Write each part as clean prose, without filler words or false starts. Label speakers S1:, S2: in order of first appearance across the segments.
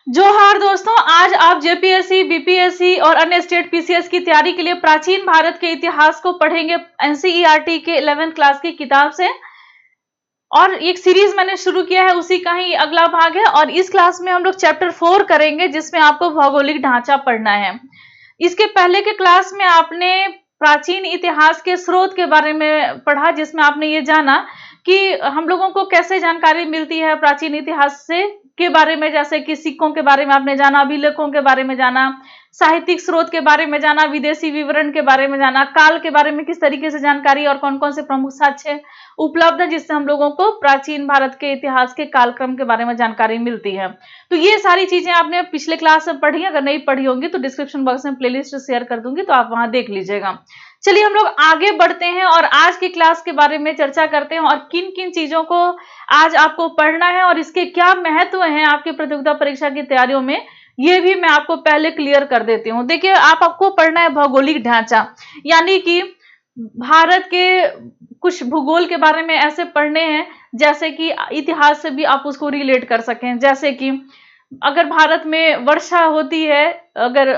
S1: जोहार दोस्तों, आज आप जेपीएससी, बीपीएससी और अन्य स्टेट पीसीएस की तैयारी के लिए प्राचीन भारत के इतिहास को पढ़ेंगे एनसीईआरटी के 11th क्लास की किताब से। और एक सीरीज मैंने शुरू किया है, उसी का ही अगला भाग है। और इस क्लास में हम लोग चैप्टर 4 करेंगे, जिसमें आपको भौगोलिक ढांचा पढ़ना है। इसके पहले के क्लास में आपने प्राचीन इतिहास के स्रोत के बारे में पढ़ा, जिसमें आपने ये जाना कि हम लोगों को कैसे जानकारी मिलती है प्राचीन इतिहास से के बारे में, जैसे कि सिक्कों के बारे में आपने जाना, अभिलेखों के बारे में जाना, साहित्यिक स्रोत के बारे में जाना, विदेशी विवरण के बारे में जाना, काल के बारे में किस तरीके से जानकारी और कौन कौन से प्रमुख साक्ष्य उपलब्ध है जिससे हम लोगों को प्राचीन भारत के इतिहास के कालक्रम के बारे में जानकारी मिलती है। तो ये सारी चीजें आपने पिछले क्लास में पढ़ी, अगर नहीं पढ़ी होंगी तो डिस्क्रिप्शन बॉक्स में प्लेलिस्ट शेयर कर दूंगी, तो आप वहां देख लीजिएगा। चलिए हम लोग आगे बढ़ते हैं और आज की क्लास के बारे में चर्चा करते हैं और किन किन चीजों को आज आपको पढ़ना है और इसके क्या महत्व है आपकी प्रतियोगिता परीक्षा की तैयारियों में, ये भी मैं आपको पहले क्लियर कर देती हूँ। देखिए, आपको पढ़ना है भौगोलिक ढांचा, यानी कि भारत के कुछ भूगोल के बारे में ऐसे पढ़ने हैं जैसे कि इतिहास से भी आप उसको रिलेट कर सकें। जैसे कि अगर भारत में वर्षा होती है, अगर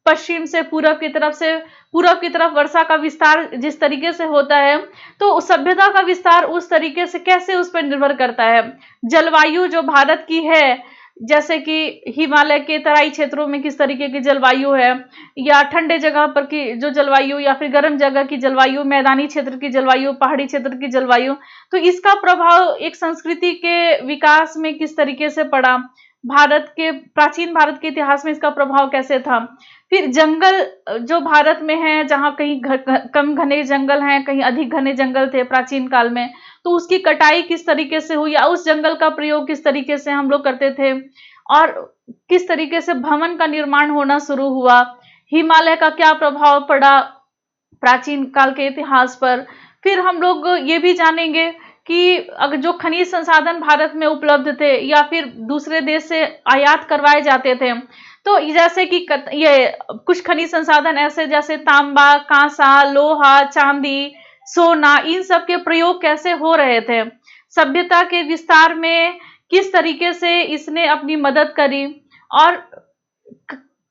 S1: पश्चिम से पूरब की तरफ वर्षा का विस्तार जिस तरीके से होता है, तो सभ्यता का विस्तार उस तरीके से कैसे उस पर निर्भर करता है। जलवायु जो भारत की है, जैसे कि हिमालय के तराई क्षेत्रों में किस तरीके की जलवायु है, या ठंडे जगह पर की जो जलवायु, या फिर गर्म जगह की जलवायु, मैदानी क्षेत्र की जलवायु, पहाड़ी क्षेत्र की जलवायु, तो इसका प्रभाव एक संस्कृति के विकास में किस तरीके से पड़ा, प्राचीन भारत के इतिहास में इसका प्रभाव कैसे था। फिर जंगल जो भारत में है, जहां कहीं कम घने जंगल हैं, कहीं अधिक घने जंगल थे प्राचीन काल में, तो उसकी कटाई किस तरीके से हुई, या उस जंगल का प्रयोग किस तरीके से हम लोग करते थे, और किस तरीके से भवन का निर्माण होना शुरू हुआ। हिमालय का क्या प्रभाव पड़ा प्राचीन काल के इतिहास पर। फिर हम लोग ये भी जानेंगे कि अगर जो खनिज संसाधन भारत में उपलब्ध थे या फिर दूसरे देश से आयात करवाए जाते थे, तो जैसे कि ये कुछ खनिज संसाधन ऐसे जैसे तांबा, कांसा, लोहा, चांदी, सोना, इन सब के प्रयोग कैसे हो रहे थे, सभ्यता के विस्तार में किस तरीके से इसने अपनी मदद करी, और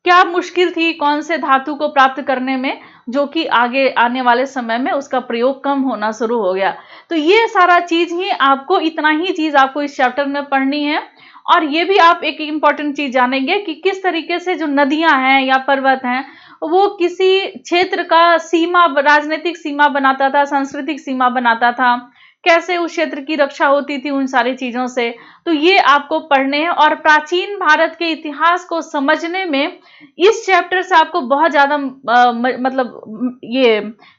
S1: क्या मुश्किल थी कौन से धातु को प्राप्त करने में, जो कि आगे आने वाले समय में उसका प्रयोग कम होना शुरू हो गया। तो ये सारा चीज ही आपको, इतना ही चीज आपको इस चैप्टर में पढ़नी है। और ये भी आप एक इंपॉर्टेंट चीज जानेंगे कि किस तरीके से जो नदियां हैं या पर्वत हैं, वो किसी क्षेत्र का सीमा, राजनीतिक सीमा बनाता था, सांस्कृतिक सीमा बनाता था, कैसे उस क्षेत्र की रक्षा होती थी उन सारी चीजों से। तो ये आपको पढ़ने हैं और प्राचीन भारत के इतिहास को समझने में इस चैप्टर से आपको बहुत ज्यादा मतलब ये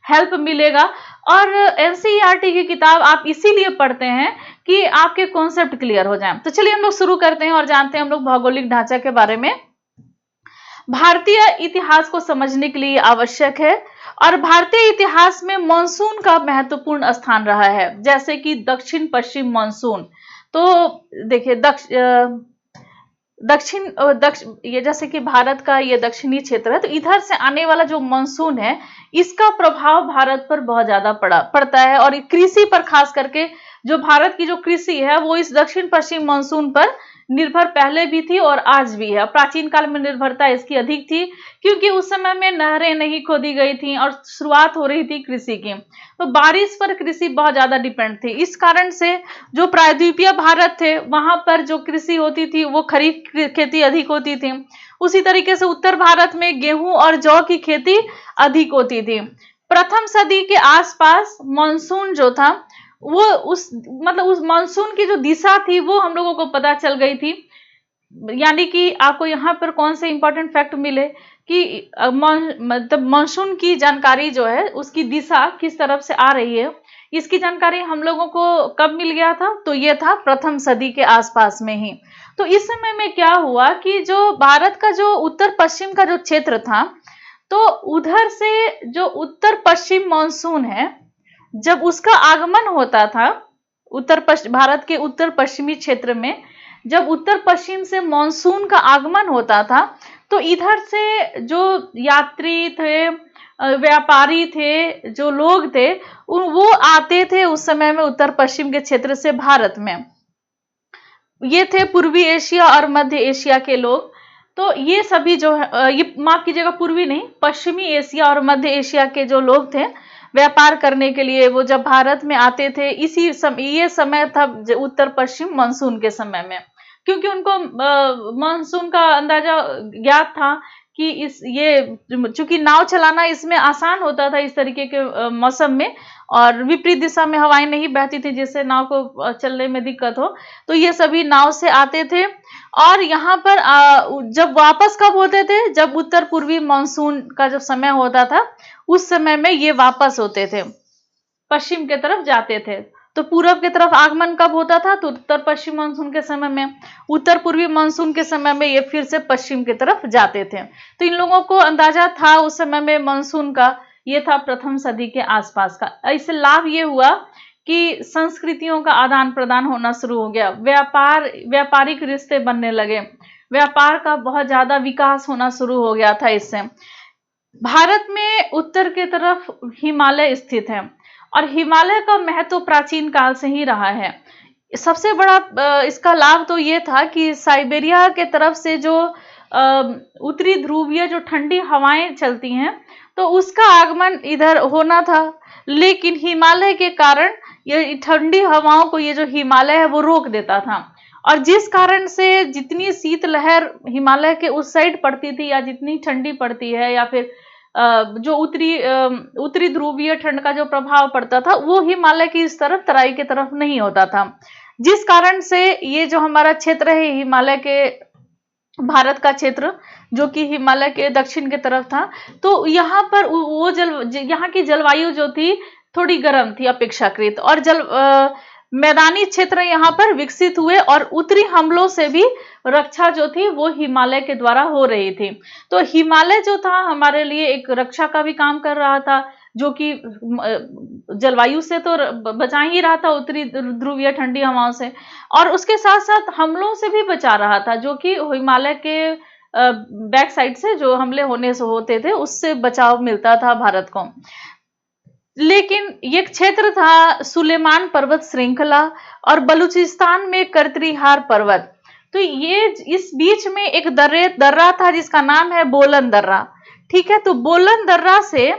S1: हेल्प मिलेगा। और एनसीईआरटी की किताब आप इसीलिए पढ़ते हैं कि आपके कॉन्सेप्ट क्लियर हो जाएं। तो चलिए हम लोग शुरू करते हैं और जानते हैं हम लोग भौगोलिक ढांचा के बारे में। भारतीय इतिहास को समझने के लिए आवश्यक है, और भारतीय इतिहास में मानसून का महत्वपूर्ण स्थान रहा है, जैसे कि दक्षिण पश्चिम मानसून। तो देखिए ये जैसे कि भारत का ये दक्षिणी क्षेत्र है, तो इधर से आने वाला जो मानसून है, इसका प्रभाव भारत पर बहुत ज्यादा पड़ता है। और कृषि पर खास करके जो भारत की जो कृषि है, वो इस दक्षिण पश्चिम मानसून पर निर्भर पहले भी थी और आज भी है। प्राचीन काल में निर्भरता इसकी अधिक थी, क्योंकि उस समय में नहरें नहीं खोदी गई थी और शुरुआत हो रही थी कृषि की, तो बारिश पर कृषि बहुत ज्यादा डिपेंड थी। इस कारण से जो प्रायद्वीपीय भारत थे, वहां पर जो कृषि होती थी वो खरीफ खेती अधिक होती थी। उसी तरीके से उत्तर भारत में गेहूं और जौ की खेती अधिक होती थी। प्रथम सदी के आसपास मानसून जो था, वो उस मानसून की जो दिशा थी वो हम लोगों को पता चल गई थी। यानी कि आपको यहाँ पर कौन से इंपॉर्टेंट फैक्ट मिले कि मतलब मानसून की जानकारी जो है, उसकी दिशा किस तरफ से आ रही है, इसकी जानकारी हम लोगों को कब मिल गया था, तो ये था प्रथम सदी के आसपास में ही। तो इस समय में क्या हुआ कि जो भारत का जो उत्तर पश्चिम का जो क्षेत्र था, तो उधर से जो उत्तर पश्चिम मानसून है, जब उसका आगमन होता था भारत के उत्तर पश्चिमी क्षेत्र में, जब उत्तर पश्चिम से मानसून का आगमन होता था, तो इधर से जो यात्री थे, व्यापारी थे, जो लोग थे, वो आते थे उस समय में उत्तर पश्चिम के क्षेत्र से भारत में। ये थे पूर्वी एशिया और मध्य एशिया के लोग। तो ये सभी जो है, ये माफ कीजिएगा, पूर्वी नहीं, पश्चिमी एशिया और मध्य एशिया के जो लोग थे व्यापार करने के लिए, वो जब भारत में आते थे, इसी समय, ये समय था उत्तर पश्चिम मानसून के समय में, क्योंकि उनको मानसून का अंदाजा ज्ञात था कि इस ये चूंकि नाव चलाना इसमें आसान होता था इस तरीके के मौसम में, और विपरीत दिशा में हवाएं नहीं बहती थी जिससे नाव को चलने में दिक्कत हो, तो ये सभी नाव से आते थे। और यहाँ पर जब वापस कब होते थे, जब उत्तर पूर्वी मानसून का जब समय होता था उस समय में ये वापस होते थे, पश्चिम की तरफ जाते थे। तो पूरब की तरफ आगमन कब होता था, तो उत्तर पश्चिम मानसून के समय में। उत्तर पूर्वी मानसून के समय में ये फिर से पश्चिम की तरफ जाते थे। तो इन लोगों को अंदाजा था उस समय में मानसून का, ये था प्रथम सदी के आसपास का। इससे लाभ ये हुआ कि संस्कृतियों का आदान प्रदान होना शुरू हो गया, व्यापारिक रिश्ते बनने लगे, व्यापार का बहुत ज्यादा विकास होना शुरू हो गया था इससे। भारत में उत्तर की तरफ हिमालय स्थित है, और हिमालय का महत्व प्राचीन काल से ही रहा है। सबसे बड़ा इसका लाभ तो ये था कि साइबेरिया के तरफ से जो उत्तरी ध्रुवीय जो ठंडी हवाएं चलती हैं, तो उसका आगमन इधर होना था, लेकिन हिमालय के कारण ये ठंडी हवाओं को ये जो हिमालय है वो रोक देता था, और जिस कारण से जितनी शीतलहर हिमालय के उस साइड पड़ती थी, या जितनी ठंडी पड़ती है, या फिर जो उत्तरी ध्रुवीय ठंड का जो प्रभाव पड़ता था, वो हिमालय की इस तरफ तराई की तरफ नहीं होता था, जिस कारण से ये जो हमारा क्षेत्र है हिमालय के, भारत का क्षेत्र जो कि हिमालय के दक्षिण की तरफ था, तो यहाँ पर वो यहाँ की जलवायु जो थी थोड़ी गर्म थी अपेक्षाकृत, और मैदानी क्षेत्र यहाँ पर विकसित हुए, और उत्तरी हमलों से भी रक्षा जो थी वो हिमालय के द्वारा हो रही थी। तो हिमालय जो था हमारे लिए एक रक्षा का भी काम कर रहा था, जो कि जलवायु से तो बचा ही रहा था, उत्तरी ध्रुवीय ठंडी हवाओं से, और उसके साथ साथ हमलों से भी बचा रहा था, जो कि हिमालय के बैक साइड से जो हमले होने से होते थे उससे बचाव मिलता था भारत को। लेकिन ये क्षेत्र था सुलेमान पर्वत श्रृंखला और बलूचिस्तान में कर्तरीहार पर्वत। तो ये इस बीच में एक दर्रा था जिसका नाम है बोलन दर्रा। ठीक है, तो बोलन दर्रा से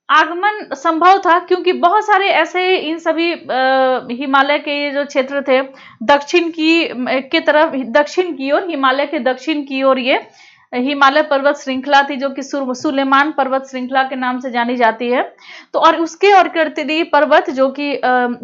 S1: आगमन संभव था, क्योंकि बहुत सारे ऐसे इन सभी हिमालय के जो क्षेत्र थे दक्षिण की तरफ, दक्षिण की ओर, हिमालय के दक्षिण की ओर ये हिमालय पर्वत श्रृंखला थी, जो कि सुलेमान पर्वत श्रृंखला के नाम से जानी जाती है। तो और उसके और कर्तरी पर्वत जो कि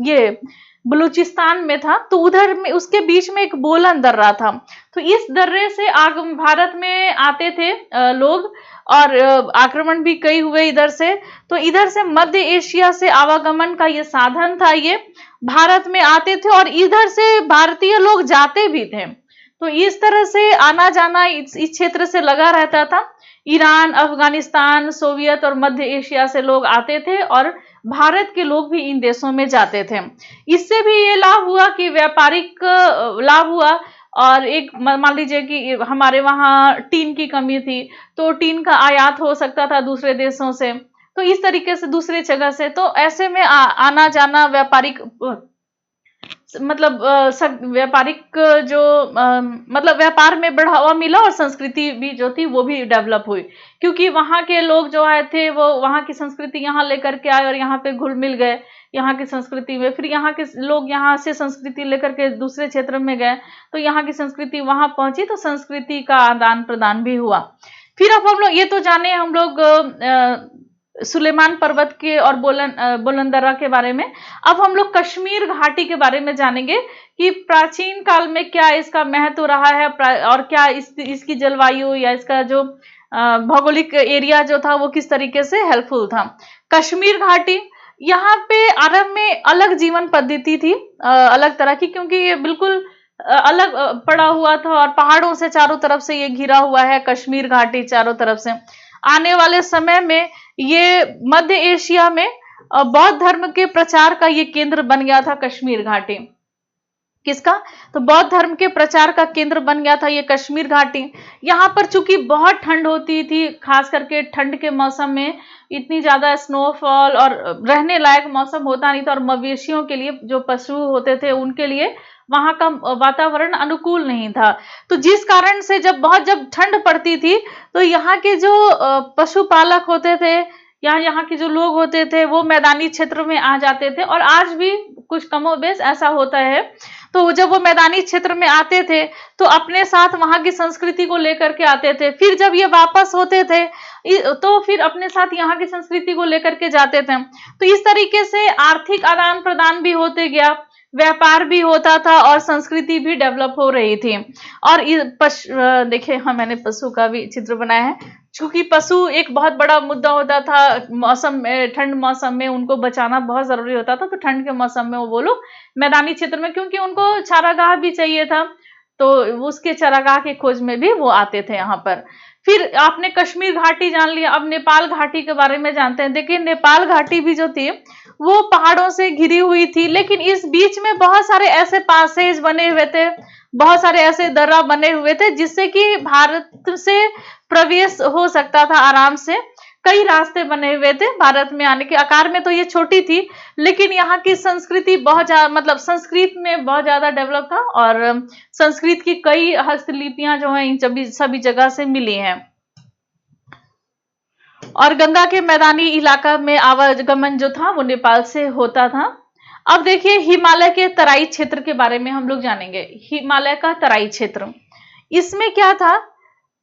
S1: ये बलूचिस्तान में था, तो उधर में उसके बीच में एक बोलन दर्रा था। तो इस दर्रे से भारत में आते थे लोग, और आक्रमण भी कई हुए इधर से। तो इधर से मध्य एशिया से आवागमन का ये साधन था, ये भारत में आते थे और इधर से भारतीय लोग जाते भी थे। तो इस तरह से आना जाना इस क्षेत्र से लगा रहता था। ईरान, अफगानिस्तान, सोवियत और मध्य एशिया से लोग आते थे, और भारत के लोग भी इन देशों में जाते थे। इससे भी ये लाभ हुआ कि व्यापारिक लाभ हुआ, और एक मान लीजिए कि हमारे वहां टीन की कमी थी, तो टीन का आयात हो सकता था दूसरे देशों से, तो इस तरीके से दूसरे जगह से, तो ऐसे में आना जाना व्यापारिक मतलब व्यापारिक जो मतलब व्यापार में बढ़ावा मिला, और संस्कृति भी जो थी वो भी डेवलप हुई, क्योंकि वहां के लोग जो आए थे वो वहां की संस्कृति यहाँ लेकर के आए और यहाँ पे घुल मिल गए यहाँ की संस्कृति में। फिर यहाँ के लोग यहाँ से संस्कृति लेकर के दूसरे क्षेत्र में गए, तो यहाँ की संस्कृति वहां पहुंची, तो संस्कृति का आदान प्रदान भी हुआ। फिर अब हम लोग ये तो जाने हम लोग सुलेमान पर्वत के और बोलन दर्रा के बारे में। अब हम लोग कश्मीर घाटी के बारे में जानेंगे कि प्राचीन काल में क्या इसका महत्व रहा है, और क्या इसकी जलवायु या इसका जो भौगोलिक एरिया जो था वो किस तरीके से हेल्पफुल था। कश्मीर घाटी, यहाँ पे आरंभ में अलग जीवन पद्धति थी, अलग तरह की, क्योंकि ये बिल्कुल अलग पड़ा हुआ था, और पहाड़ों से चारों तरफ से ये घिरा हुआ है कश्मीर घाटी चारों तरफ से। आने वाले समय में ये मध्य एशिया में बौद्ध धर्म के प्रचार का ये केंद्र बन गया था कश्मीर घाटी। किसका? तो बौद्ध धर्म के प्रचार का केंद्र बन गया था ये कश्मीर घाटी। यहाँ पर चूंकि बहुत ठंड होती थी, खास करके ठंड के मौसम में इतनी ज्यादा स्नोफॉल और रहने लायक मौसम होता नहीं था, और मवेशियों के लिए, जो पशु होते थे उनके लिए वहां का वातावरण अनुकूल नहीं था। तो जिस कारण से जब ठंड पड़ती थी तो यहाँ के जो पशुपालक होते थे या यहाँ के जो लोग होते थे वो मैदानी क्षेत्र में आ जाते थे, और आज भी कुछ कमोबेश ऐसा होता है। तो जब वो मैदानी क्षेत्र में आते थे तो अपने साथ वहां की संस्कृति को लेकर के आते थे, फिर जब ये वापस होते थे तो फिर अपने साथ यहाँ की संस्कृति को लेकर के जाते थे। तो इस तरीके से आर्थिक आदान प्रदान भी होते गया, व्यापार भी होता था और संस्कृति भी डेवलप हो रही थी। और देखिए, हाँ, मैंने पशु का भी चित्र बनाया है, क्योंकि पशु एक बहुत बड़ा मुद्दा होता था मौसम में, ठंड मौसम में उनको बचाना बहुत जरूरी होता था। तो ठंड के मौसम में वो लोग मैदानी क्षेत्र में, क्योंकि उनको चारागाह भी चाहिए था, तो उसके चारागाह की खोज में भी वो आते थे यहाँ पर। फिर आपने कश्मीर घाटी जान लिया, अब नेपाल घाटी के बारे में जानते हैं। देखिए, नेपाल घाटी भी जो थी वो पहाड़ों से घिरी हुई थी, लेकिन इस बीच में बहुत सारे ऐसे पासेज बने हुए थे, बहुत सारे ऐसे दर्रा बने हुए थे जिससे कि भारत से प्रवेश हो सकता था आराम से। कई रास्ते बने हुए थे भारत में आने के। आकार में तो ये छोटी थी, लेकिन यहाँ की संस्कृति बहुत ज्यादा, मतलब संस्कृत में बहुत ज्यादा डेवलप था, और संस्कृत की कई हस्तलिपियां जो हैं इन सभी जगह से मिली हैं। और गंगा के मैदानी इलाका में आवागमन जो था वो नेपाल से होता था। अब देखिए, हिमालय के तराई क्षेत्र के बारे में हम लोग जानेंगे। हिमालय का तराई क्षेत्र, इसमें क्या था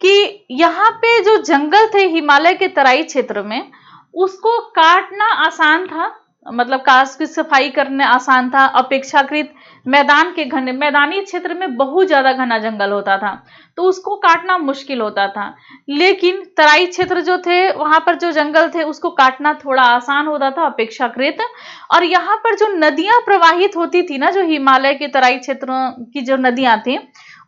S1: कि यहाँ पे जो जंगल थे हिमालय के तराई क्षेत्र में, उसको काटना आसान था, मतलब काश की सफाई करना आसान था, अपेक्षाकृत मैदानी क्षेत्र में बहुत ज्यादा घना जंगल होता था, तो उसको काटना मुश्किल होता था। लेकिन तराई क्षेत्र जो थे वहां पर जो जंगल थे उसको काटना थोड़ा आसान होता था अपेक्षाकृत। और यहाँ पर जो नदियां प्रवाहित होती थी ना, जो हिमालय के तराई क्षेत्रों की जो नदियां थी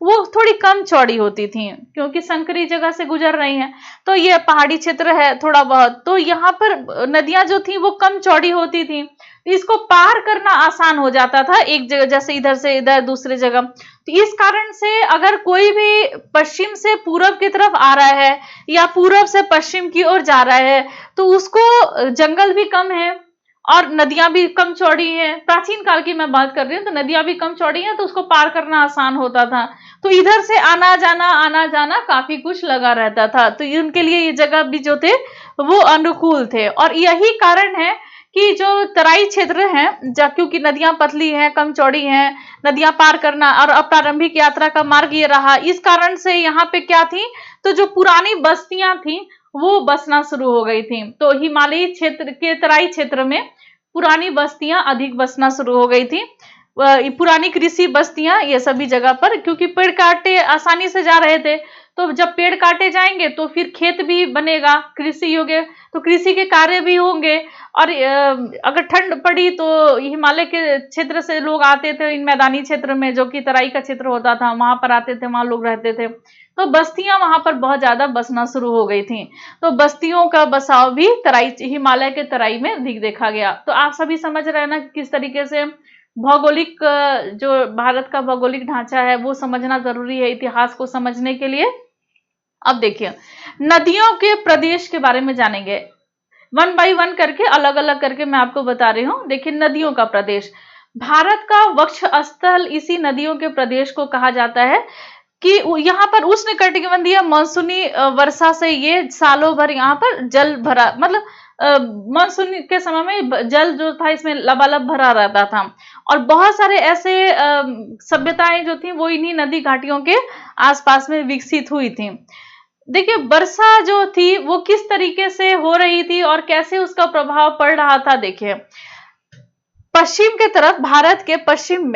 S1: वो थोड़ी कम चौड़ी होती थी, क्योंकि संकरी जगह से गुजर रही हैं, तो ये पहाड़ी क्षेत्र है थोड़ा बहुत, तो यहाँ पर नदियां जो थी वो कम चौड़ी होती थी, इसको पार करना आसान हो जाता था एक जगह, जैसे इधर से इधर दूसरे जगह। तो इस कारण से अगर कोई भी पश्चिम से पूरब की तरफ आ रहा है या पूरब से पश्चिम की ओर जा रहा है, तो उसको जंगल भी कम है और नदियां भी कम चौड़ी हैं। प्राचीन काल की मैं बात कर रही हूँ, तो नदियां भी कम चौड़ी हैं, तो उसको पार करना आसान होता था। तो इधर से आना जाना काफी कुछ लगा रहता था, तो उनके लिए ये जगह भी जो थे वो अनुकूल थे। और यही कारण है कि जो तराई क्षेत्र है, क्योंकि नदियां पतली हैं, कम चौड़ी हैं, नदियां पार करना और प्रारंभिक यात्रा का मार्ग ये रहा, इस कारण से यहाँ पे क्या थी, तो जो पुरानी बस्तियां थी वो बसना शुरू हो गई थी। तो हिमालयी क्षेत्र के तराई क्षेत्र में पुरानी बस्तियां अधिक बसना शुरू हो गई थी, पुरानी कृषि बस्तियां ये सभी जगह पर, क्योंकि पेड़ काटे आसानी से जा रहे थे, तो जब पेड़ काटे जाएंगे तो फिर खेत भी बनेगा कृषि योग्य, तो कृषि के कार्य भी होंगे। और अगर ठंड पड़ी तो हिमालय के क्षेत्र से लोग आते थे इन मैदानी क्षेत्र में, जो कि तराई का क्षेत्र होता था, वहां पर आते थे, वहां लोग रहते थे, तो बस्तियां वहां पर बहुत ज्यादा बसना शुरू हो गई थी। तो बस्तियों का बसाव भी हिमालय के तराई में देखा गया। तो आप सभी समझ रहे हैं ना किस तरीके से भौगोलिक, जो भारत का भौगोलिक ढांचा है वो समझना जरूरी है इतिहास को समझने के लिए। अब देखिए, नदियों के प्रदेश के बारे में जानेंगे, वन बाय वन करके, अलग अलग करके मैं आपको बता रही हूँ। देखिए, नदियों का प्रदेश, भारत का वक्ष स्थल इसी नदियों के प्रदेश को कहा जाता है कि यहाँ पर उष्णकटिबंधीय मानसूनी वर्षा से ये सालों भर यहाँ पर जल भरा, मतलब मानसून के समय में जल जो था इसमें लबालब भरा रहता था, और बहुत सारे ऐसे सभ्यताएं जो थी वो इन्हीं नदी घाटियों के आसपास में विकसित हुई थी। देखिए, वर्षा जो थी वो किस तरीके से हो रही थी और कैसे उसका प्रभाव पड़ रहा था। देखिए, पश्चिम के तरफ भारत के पश्चिम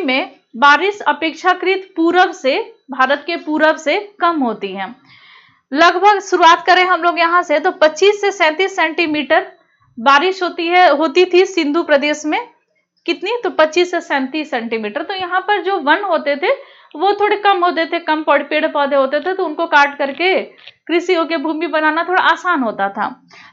S1: में बारिश अपेक्षाकृत भारत के पूरब से कम होती है। लगभग शुरुआत करें हम लोग यहाँ से, तो 25 से 37 सेंटीमीटर बारिश होती थी सिंधु प्रदेश में। कितनी? तो 25 से 37 सेंटीमीटर। तो यहाँ पर जो वन होते थे वो थोड़े कम होते थे, कम पेड़ पौधे होते थे, तो उनको काट करके कृषि योग्य भूमि बनाना थोड़ा आसान होता था।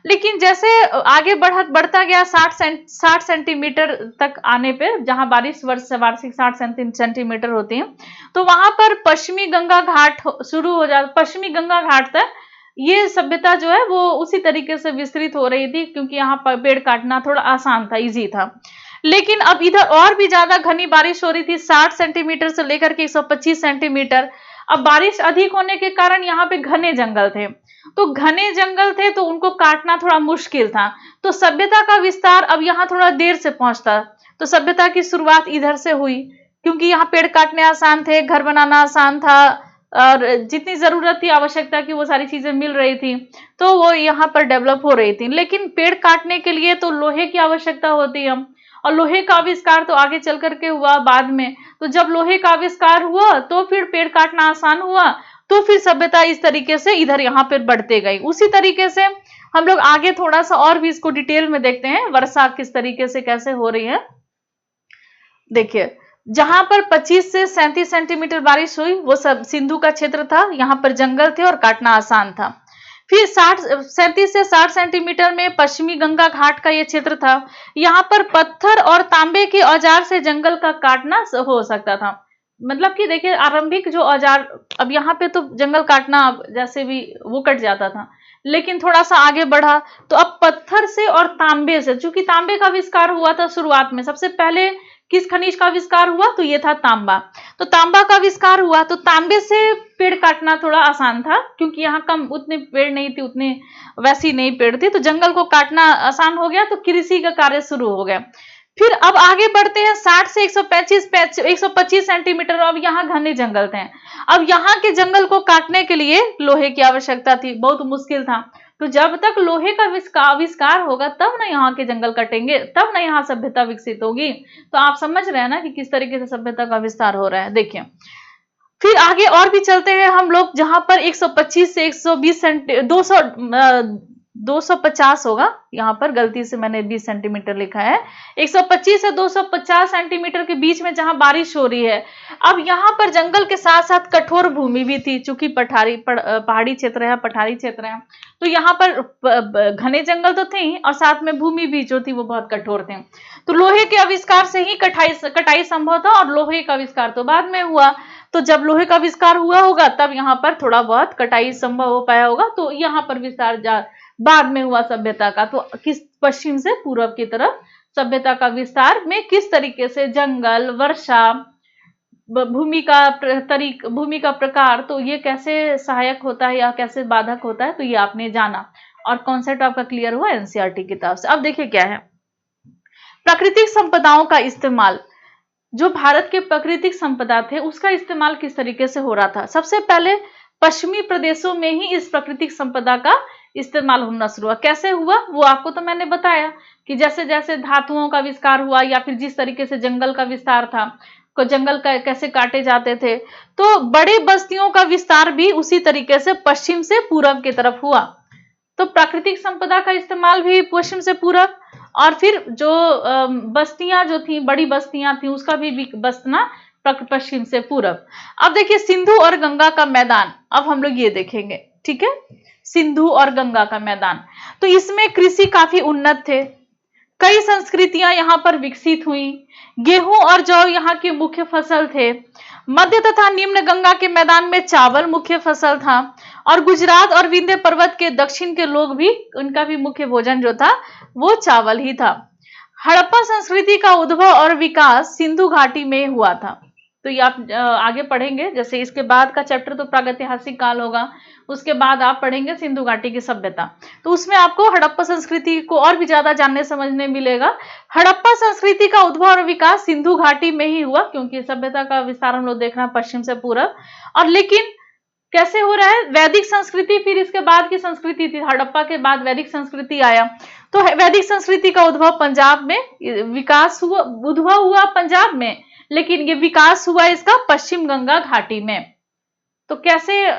S1: लेकिन जैसे आगे बढ़ता गया 60 सेंटीमीटर तक आने पे, जहां बारिश वार्षिक 60 सेंटीमीटर होती है, तो वहां पर पश्चिमी गंगा घाट शुरू हो जाता। पश्चिमी गंगा घाट तक ये सभ्यता जो है वो उसी तरीके से विस्तृत हो रही थी, क्योंकि यहाँ पर पेड़ काटना थोड़ा आसान था, इजी था। लेकिन अब इधर और भी ज्यादा घनी बारिश हो रही थी, 60 सेंटीमीटर से लेकर के 125 सेंटीमीटर। अब बारिश अधिक होने के कारण यहाँ पे घने जंगल थे, तो घने जंगल थे तो उनको काटना थोड़ा मुश्किल था। तो सभ्यता का विस्तार अब यहाँ थोड़ा देर से पहुंचता। तो सभ्यता की शुरुआत इधर से हुई, क्योंकि यहाँ पेड़ काटने आसान थे, घर बनाना आसान था, और जितनी जरूरत थी, आवश्यकता की, वो सारी चीजें मिल रही थी, तो वो यहाँ पर डेवलप हो रही थी। लेकिन पेड़ काटने के लिए तो लोहे की आवश्यकता होती है, और लोहे का आविष्कार तो आगे चल करके हुआ बाद में। तो जब लोहे का आविष्कार हुआ तो फिर पेड़ काटना आसान हुआ, तो फिर सभ्यता इस तरीके से इधर यहाँ पर बढ़ते गई। उसी तरीके से हम लोग आगे थोड़ा सा और भी इसको डिटेल में देखते हैं, वर्षा किस तरीके से कैसे हो रही है। देखिए, जहां पर 25 से 37 सेंटीमीटर बारिश हुई वो सब सिंधु का क्षेत्र था, यहां पर जंगल थे और काटना आसान था। फिर 37 से 60 सेंटीमीटर में पश्चिमी गंगा घाट का यह क्षेत्र था, यहां पर पत्थर और तांबे के औजार से जंगल का काटना हो सकता था। मतलब कि देखिए, आरंभिक जो औजार, अब यहाँ पे तो जंगल काटना जैसे भी वो कट जाता था, लेकिन थोड़ा सा आगे बढ़ा तो अब पत्थर से और तांबे से, चूंकि तांबे का आविष्कार हुआ था शुरुआत में, सबसे पहले किस खनिज का आविष्कार हुआ, तो ये था तांबा। तो तांबा का आविष्कार हुआ, तो तांबे से पेड़ काटना थोड़ा आसान था, क्योंकि यहाँ कम उतने पेड़ नहीं थे, उतने वैसी नहीं पेड़ थे, तो जंगल को काटना आसान हो गया, तो कृषि का कार्य शुरू हो गया। फिर अब आगे बढ़ते हैं, 60 से 125 सेंटीमीटर, अब यहाँ घने जंगल थे। अब यहाँ के जंगल को काटने के लिए लोहे की आवश्यकता थी, बहुत मुश्किल था। तो जब तक लोहे का आविष्कार होगा तब ना यहाँ के जंगल कटेंगे, तब ना यहाँ सभ्यता विकसित होगी। तो आप समझ रहे हैं ना कि किस तरीके से सभ्यता का विस्तार हो रहा है। देखिए, फिर आगे और भी चलते हैं हम लोग, जहां पर 125 से 120 250 होगा, यहाँ पर गलती से मैंने 20 सेंटीमीटर लिखा है। 125 से 250 सेंटीमीटर के बीच में जहां बारिश हो रही है, अब यहाँ पर जंगल के साथ साथ कठोर भूमि भी थी, चूंकि पहाड़ी क्षेत्र है, पठारी क्षेत्र है, तो यहाँ पर घने जंगल तो थे ही, और साथ में भूमि भी जो थी वो बहुत कठोर थे। तो लोहे के आविष्कार से ही कटाई संभव था, और लोहे का आविष्कार तो बाद में हुआ। तो जब लोहे का आविष्कार हुआ होगा तब यहाँ पर थोड़ा बहुत कटाई संभव हो पाया होगा, तो यहाँ पर विस्तार बाद में हुआ सभ्यता का। तो किस पश्चिम से पूर्व की तरफ सभ्यता का विस्तार में किस तरीके से जंगल, वर्षा, भूमि का प्रकार, तो ये कैसे सहायक होता है या कैसे बाधक होता है, तो ये आपने जाना, और कॉन्सेप्ट आपका क्लियर हुआ एनसीईआरटी किताब से। अब देखिए क्या है, प्राकृतिक संपदाओं का इस्तेमाल। जो भारत के प्राकृतिक संपदा थे उसका इस्तेमाल किस तरीके से हो रहा था। सबसे पहले पश्चिमी प्रदेशों में ही इस प्राकृतिक संपदा का इस्तेमाल होना शुरू हुआ। कैसे हुआ वो आपको तो मैंने बताया कि जैसे जैसे धातुओं का विस्तार हुआ, या फिर जिस तरीके से जंगल का विस्तार था, को जंगल का कैसे काटे जाते थे, तो बड़े बस्तियों का विस्तार भी उसी तरीके से पश्चिम से पूर्व की तरफ हुआ। तो प्राकृतिक संपदा का इस्तेमाल भी पश्चिम से पूरब, और फिर जो बस्तियां जो थी, बड़ी बस्तियां थी, उसका भी बसना पश्चिम से पूरब। अब देखिए, सिंधु और गंगा का मैदान, अब हम लोग ये देखेंगे, ठीक है, सिंधु और गंगा का मैदान। तो इसमें कृषि काफी उन्नत थे, कई संस्कृतियां यहाँ पर विकसित हुई, गेहूं और जौ यहाँ की मुख्य फसल थे। मध्य तथा निम्न गंगा के मैदान में चावल मुख्य फसल था, और गुजरात और विंध्य पर्वत के दक्षिण के लोग भी, उनका भी मुख्य भोजन जो था वो चावल ही था। हड़प्पा संस्कृति का उद्भव और विकास सिंधु घाटी में हुआ था। तो ये आप आगे पढ़ेंगे, जैसे इसके बाद का चैप्टर तो प्रागैतिहासिक काल होगा, उसके बाद आप पढ़ेंगे सिंधु घाटी की सभ्यता, तो उसमें आपको हड़प्पा संस्कृति को और भी ज्यादा जानने समझने मिलेगा। हड़प्पा संस्कृति का उद्भव और विकास सिंधु घाटी में ही हुआ, क्योंकि सभ्यता का विस्तार हम लोग देख रहे हैं पश्चिम से पूरब। और लेकिन कैसे हो रहा है, वैदिक संस्कृति फिर इसके बाद की संस्कृति थी, हड़प्पा के बाद वैदिक संस्कृति आया। तो वैदिक संस्कृति का उद्भव पंजाब में, विकास हुआ, उद्भव हुआ पंजाब में, लेकिन ये विकास हुआ इसका पश्चिम गंगा घाटी में। तो कैसे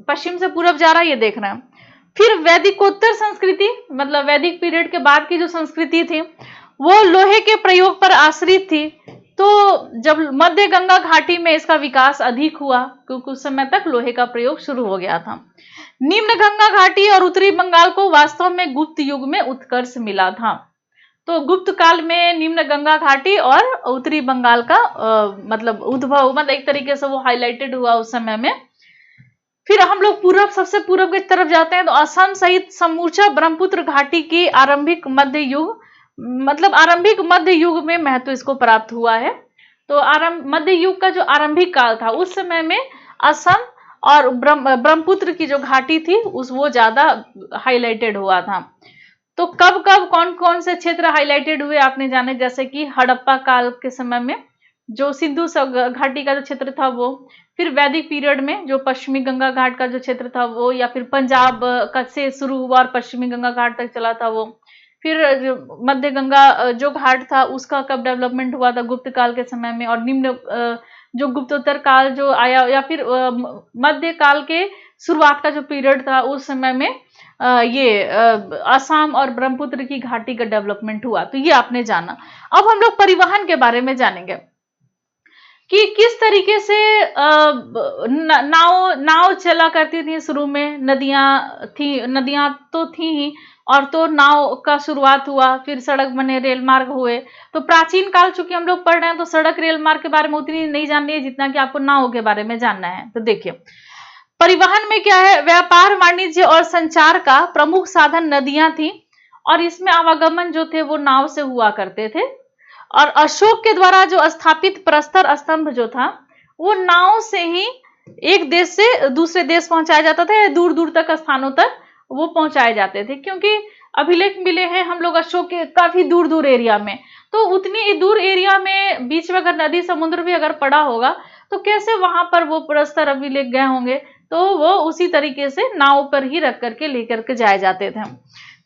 S1: पश्चिम से पूरब जा रहा है ये देख रहे हैं। फिर वैदिकोत्तर संस्कृति, मतलब वैदिक पीरियड के बाद की जो संस्कृति थी वो लोहे के प्रयोग पर आश्रित थी। तो जब मध्य गंगा घाटी में इसका विकास अधिक हुआ क्योंकि उस समय तक लोहे का प्रयोग शुरू हो गया था। निम्न गंगा घाटी और उत्तरी बंगाल को वास्तव में गुप्त युग में उत्कर्ष मिला था। तो गुप्त काल में निम्न गंगा घाटी और उत्तरी बंगाल का मतलब उद्भव, मतलब एक तरीके से वो हाईलाइटेड हुआ उस समय में। फिर हम लोग पूर्व, सबसे पूर्व की तरफ जाते हैं तो असम सहित समूचा ब्रह्मपुत्र घाटी की आरंभिक मध्य युग, मतलब आरंभिक मध्य युग में महत्व इसको प्राप्त हुआ है। तो मध्य युग का जो आरंभिक काल था उस समय में असम और ब्रह्मपुत्र की जो घाटी थी वो ज्यादा हाईलाइटेड हुआ था। तो कब कब कौन कौन से क्षेत्र हाईलाइटेड हुए आपने जाने, जैसे कि हड़प्पा काल के समय में जो सिंधु घाटी का जो क्षेत्र था वो, फिर वैदिक पीरियड में जो पश्चिमी गंगा घाट का जो क्षेत्र था वो, या फिर पंजाब का से शुरू हुआ और पश्चिमी गंगा घाट तक चला था वो, फिर जो मध्य गंगा जो घाट था उसका कब डेवलपमेंट हुआ था गुप्त काल के समय में, और निम्न जो गुप्तोत्तर काल जो आया, या फिर मध्य काल के शुरुआत का जो पीरियड था उस समय में ये असम और ब्रह्मपुत्र की घाटी का डेवलपमेंट हुआ। तो ये आपने जाना। अब हम लोग परिवहन के बारे में जानेंगे कि किस तरीके से नाव चला करती थी शुरू में। नदियां तो थी ही, और तो नाव का शुरुआत हुआ, फिर सड़क बने, रेल मार्ग हुए। तो प्राचीन काल चूंकि हम लोग पढ़ रहे हैं तो सड़क रेल मार्ग के बारे में उतनी नहीं जाननी है जितना कि आपको नाव के बारे में जानना है। तो देखिए परिवहन में क्या है, व्यापार, वाणिज्य और संचार का प्रमुख साधन नदियां थी, और इसमें आवागमन जो थे वो नाव से हुआ करते थे। और अशोक के द्वारा जो स्थापित प्रस्तर स्तंभ जो था वो नाव से ही एक देश से दूसरे देश पहुंचाया जाता था, या दूर दूर तक स्थानों तक वो पहुंचाए जाते थे, क्योंकि अभिलेख मिले हैं हम लोग अशोक के काफी दूर दूर एरिया में। तो उतनी दूर एरिया में बीच में अगर नदी समुद्र भी अगर पड़ा होगा तो कैसे वहां पर वो प्रस्तर अभिलेख गए होंगे, तो वो उसी तरीके से नाव पर ही रख करके लेकर के जाए जाते थे।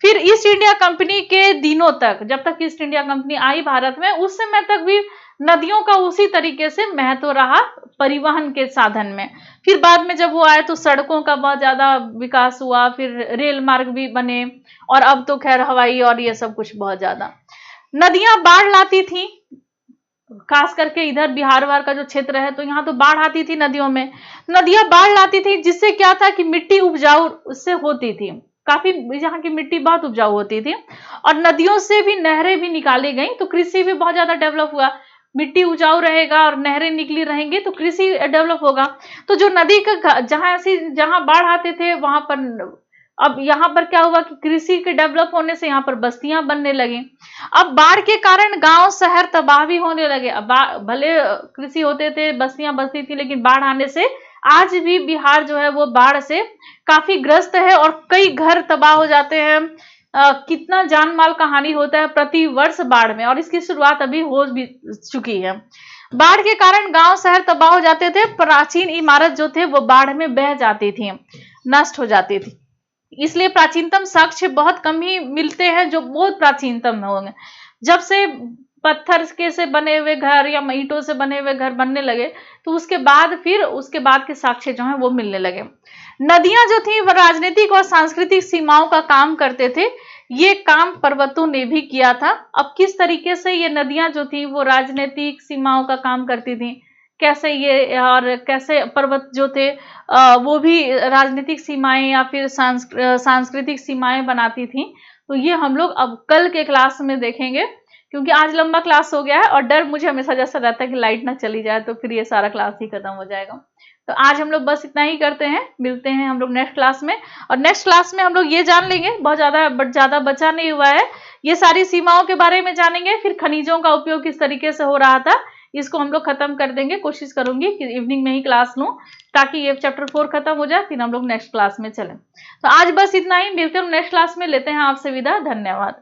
S1: फिर ईस्ट इंडिया कंपनी के दिनों तक, जब तक ईस्ट इंडिया कंपनी आई भारत में, उस समय तक भी नदियों का उसी तरीके से महत्व रहा परिवहन के साधन में। फिर बाद में जब वो आए तो सड़कों का बहुत ज्यादा विकास हुआ, फिर रेल मार्ग भी बने, और अब तो खैर हवाई और ये सब कुछ बहुत ज्यादा। नदियां बाढ़ लाती थी, खास करके इधर बिहार वार का जो क्षेत्र है तो यहाँ तो बाढ़ आती थी नदियों में। नदियां बाढ़ लाती थी जिससे क्या था कि मिट्टी उपजाऊ उससे होती थी, काफी यहाँ की मिट्टी बहुत उपजाऊ होती थी, और नदियों से भी नहरें भी निकाली गई तो कृषि भी बहुत ज्यादा डेवलप हुआ। मिट्टी उपजाऊ रहेगा और नहरें निकली रहेंगी तो कृषि डेवलप होगा। तो जो नदी का जहां बाढ़ आते थे वहां पर, अब यहाँ पर क्या हुआ कि कृषि के डेवलप होने से यहाँ पर बस्तियां बनने लगी। अब बाढ़ के कारण गांव शहर तबाह भी होने लगे। अब भले कृषि होते थे, बस्तियां बसती थी, लेकिन बाढ़ आने से आज भी बिहार जो है वो बाढ़ से काफी ग्रस्त है, और कई घर तबाह हो जाते हैं। कितना जान माल का हानि होता है प्रति वर्ष बाढ़ में, और इसकी शुरुआत अभी हो भी चुकी है। बाढ़ के कारण गांव शहर तबाह हो जाते थे, प्राचीन इमारत जो थे वो बाढ़ में बह जाती थी, नष्ट हो जाती थी। इसलिए प्राचीनतम साक्ष्य बहुत कम ही मिलते हैं जो बहुत प्राचीनतम होंगे। जब से पत्थर के से बने हुए घर या ईंटों से बने हुए घर बनने लगे तो उसके बाद के साक्ष्य जो हैं वो मिलने लगे। नदियां जो थी वह राजनीतिक और सांस्कृतिक सीमाओं का काम करते थे। ये काम पर्वतों ने भी किया था। अब किस तरीके से ये नदियां जो थी वो राजनीतिक सीमाओं का काम करती थी, कैसे ये, और कैसे पर्वत जो थे वो भी राजनीतिक सीमाएं या फिर सांस्कृतिक सीमाएं बनाती थी, तो ये हम लोग अब कल के क्लास में देखेंगे, क्योंकि आज लंबा क्लास हो गया है और डर मुझे हमेशा जैसा रहता है कि लाइट ना चली जाए तो फिर ये सारा क्लास ही खत्म हो जाएगा। तो आज हम लोग बस इतना ही करते हैं, मिलते हैं हम लोग नेक्स्ट क्लास में। और नेक्स्ट क्लास में हम लोग ये जान लेंगे, बहुत ज्यादा बचा नहीं हुआ है, ये सारी सीमाओं के बारे में जानेंगे, फिर खनिजों का उपयोग किस तरीके से हो रहा था इसको हम लोग खत्म कर देंगे। कोशिश करूंगी कि इवनिंग में ही क्लास लूं ताकि ये चैप्टर 4 खत्म हो जाए, फिर हम लोग नेक्स्ट क्लास में चलें। तो आज बस इतना ही, मिलते हैं नेक्स्ट क्लास में, लेते हैं आपसे विदा, धन्यवाद।